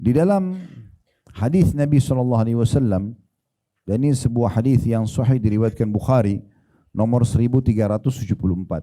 Di dalam hadis Nabi SAW, dan ini sebuah hadis yang sahih diriwayatkan Bukhari, nomor 1374.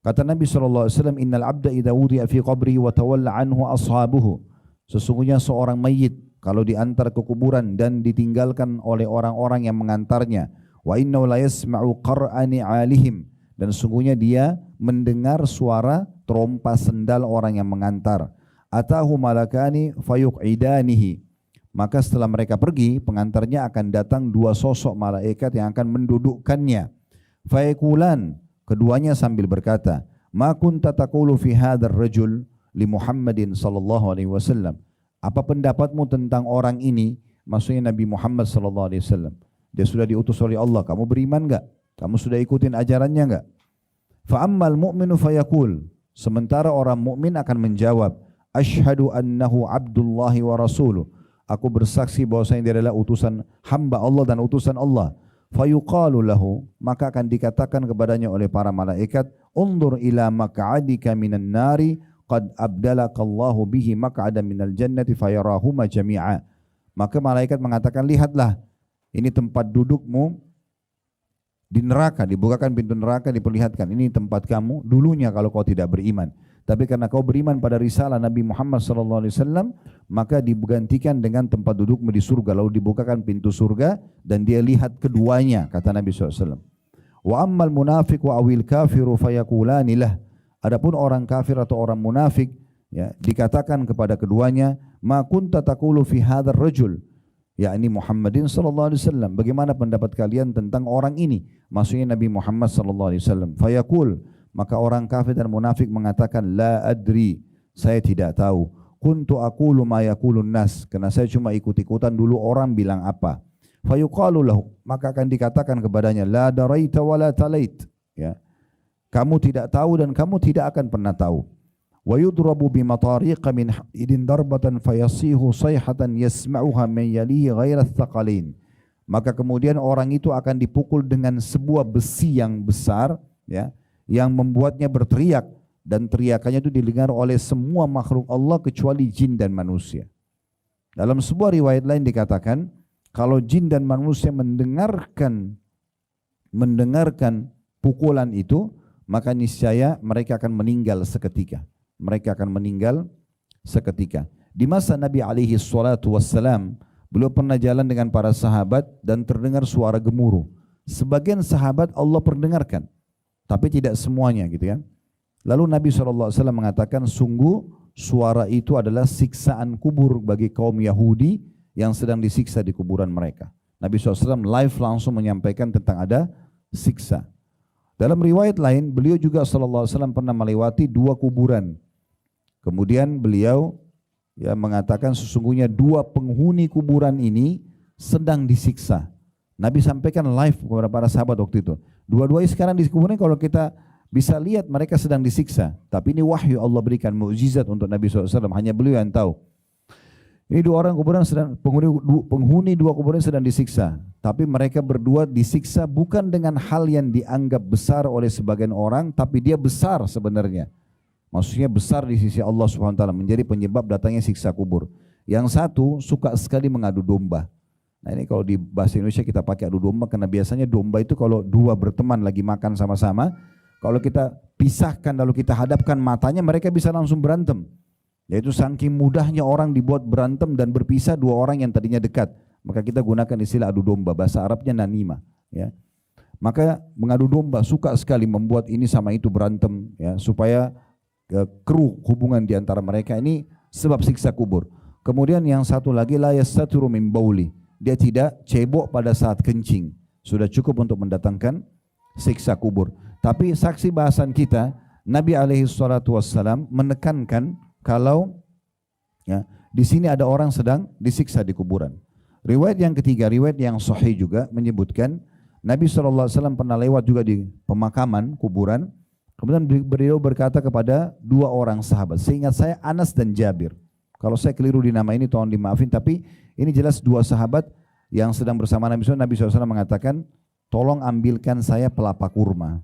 Kata Nabi SAW, Innal abda idha wudi'a fi qabri wa tawalla anhu ashabuhu. Sesungguhnya seorang mayit kalau diantar ke kuburan dan ditinggalkan oleh orang-orang yang mengantarnya, wa innahu la yasma'u qar'ani 'alihim, dan sesungguhnya dia mendengar suara trompa sendal orang yang mengantar. Atahu malakani fayuq'idanihi, maka setelah mereka pergi, pengantarnya akan datang dua sosok malaikat yang akan mendudukkannya. Fayaqulan, keduanya sambil berkata, ma kunta taqulu fi hadzal rajul li Muhammadin sallallahu alaihi wasallam. Apa pendapatmu tentang orang ini? Maksudnya Nabi Muhammad sallallahu alaihi wasallam. Dia sudah diutus oleh Allah, kamu beriman enggak? Kamu sudah ikutin ajarannya enggak? Fa ammal mu'minu fayaqul, sementara orang mukmin akan menjawab, asyhadu annahu abdullahi wa rasuluh. Aku bersaksi bahwasanya dia adalah utusan hamba Allah dan utusan Allah. Fayuqalu lahu, maka akan dikatakan kepadanya oleh para malaikat, undur ila maq'adika minan nari qad abdalakallahu bihi maq'adan minal jannati fayarahuma jami'a. Maka malaikat mengatakan, lihatlah, ini tempat dudukmu di neraka, dibukakan pintu neraka, diperlihatkan, ini tempat kamu dulunya kalau kau tidak beriman. Tapi karena kau beriman pada risalah Nabi Muhammad SAW, maka digantikan dengan tempat dudukmu di surga. Lalu dibukakan pintu surga dan dia lihat keduanya, kata Nabi SAW. Wa ammal munafiq wa awil kafiru fayakulani lah. Adapun orang kafir atau orang munafik, ya, dikatakan kepada keduanya, ma kunta taqulu fi hadzal rajul, yakni Muhammadin sallallahu alaihi wasallam. Bagaimana pendapat kalian tentang orang ini? Maksudnya Nabi Muhammad sallallahu alaihi wasallam. Fayaqul, maka orang kafir dan munafik mengatakan, la adri, saya tidak tahu. Kuntu aqulu ma yaqulun nas, karena saya cuma ikut-ikutan dulu orang bilang apa. Fayuqalu lahu, maka akan dikatakan kepadanya, la daraita wa la talait, ya. Kamu tidak tahu dan kamu tidak akan pernah tahu. Wa yudrabu bimatariqa min hadidin darbatan fayasihu sayhatan yasma'uha man yalihi ghaira thaqalain. Maka kemudian orang itu akan dipukul dengan sebuah besi yang besar, ya, yang membuatnya berteriak, dan teriakannya itu didengar oleh semua makhluk Allah kecuali jin dan manusia. Dalam sebuah riwayat lain dikatakan, kalau jin dan manusia mendengarkan pukulan itu, maka niscaya mereka akan meninggal seketika. Mereka akan meninggal seketika. Di masa Nabi alaihi salatu wassalam, beliau pernah jalan dengan para sahabat dan terdengar suara gemuruh. Sebagian sahabat Allah perdengarkan, tapi tidak semuanya, gitu kan. Lalu Nabi SAW mengatakan, sungguh suara itu adalah siksaan kubur bagi kaum Yahudi yang sedang disiksa di kuburan mereka. Nabi SAW live langsung menyampaikan tentang ada siksa. Dalam riwayat lain, beliau juga SAW pernah melewati dua kuburan. Kemudian beliau, ya, mengatakan sesungguhnya dua penghuni kuburan ini sedang disiksa. Nabi sampaikan live kepada para sahabat waktu itu. Dua-duanya sekarang di kuburan, kalau kita bisa lihat mereka sedang disiksa. Tapi ini wahyu Allah berikan, mukjizat untuk Nabi SAW. Hanya beliau yang tahu. Ini dua orang kuburan sedang, penghuni dua kuburan sedang disiksa. Tapi mereka berdua disiksa bukan dengan hal yang dianggap besar oleh sebagian orang, tapi dia besar sebenarnya. Maksudnya besar di sisi Allah SWT, menjadi penyebab datangnya siksa kubur. Yang satu suka sekali mengadu domba. Nah ini kalau di bahasa Indonesia kita pakai adu domba, karena biasanya domba itu kalau dua berteman lagi makan sama-sama, kalau kita pisahkan lalu kita hadapkan matanya, mereka bisa langsung berantem. Yaitu saking mudahnya orang dibuat berantem dan berpisah dua orang yang tadinya dekat. Maka kita gunakan istilah adu domba, bahasa Arabnya nanima, ya. Maka mengadu domba suka sekali membuat ini sama itu berantem, ya, supaya keruh hubungan di antara mereka. Ini sebab siksa kubur. Kemudian yang satu lagi, la yastatiru min bauli, dia tidak cebok pada saat kencing. Sudah cukup untuk mendatangkan siksa kubur. Tapi saksi bahasan kita, Nabi alaihi salatu wassalam menekankan kalau, ya, di sini ada orang sedang disiksa di kuburan. Riwayat yang ketiga, riwayat yang sahih juga menyebutkan Nabi SAW pernah lewat juga di pemakaman kuburan. Kemudian beliau berkata kepada dua orang sahabat, seingat saya Anas dan Jabir. Kalau saya keliru di nama ini tolong dimaafin, tapi ini jelas dua sahabat yang sedang bersama Nabi SAW. Nabi SAW mengatakan, tolong ambilkan saya pelapa kurma.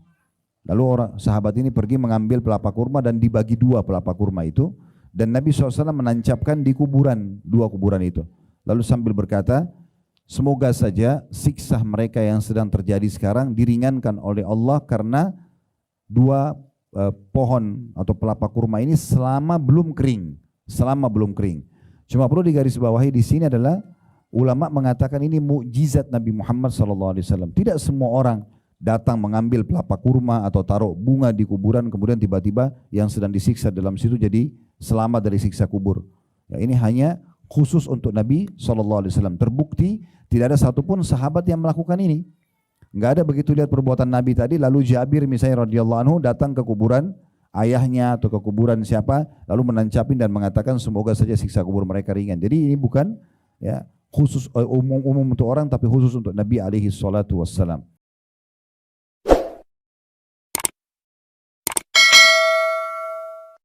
Lalu orang sahabat ini pergi mengambil pelapa kurma dan dibagi dua pelapa kurma itu. Dan Nabi SAW menancapkan di kuburan, dua kuburan itu. Lalu sambil berkata, semoga saja siksa mereka yang sedang terjadi sekarang diringankan oleh Allah karena dua pohon atau pelapa kurma ini selama belum kering. Cuma perlu digarisbawahi di sini adalah ulama mengatakan ini mukjizat Nabi Muhammad SAW. Tidak semua orang datang mengambil pelapa kurma atau taruh bunga di kuburan kemudian tiba-tiba yang sedang disiksa dalam situ jadi selamat dari siksa kubur. Ya, ini hanya khusus untuk Nabi SAW. Terbukti tidak ada satupun sahabat yang melakukan ini. Enggak ada begitu lihat perbuatan Nabi tadi lalu Jabir misalnya radhiyallahu anhu datang ke kuburan ayahnya atau ke kuburan siapa lalu menancapin dan mengatakan semoga saja siksa kubur mereka ringan. Jadi ini bukan ya khusus umum untuk orang tapi khusus untuk Nabi alaihi salatu wassalam.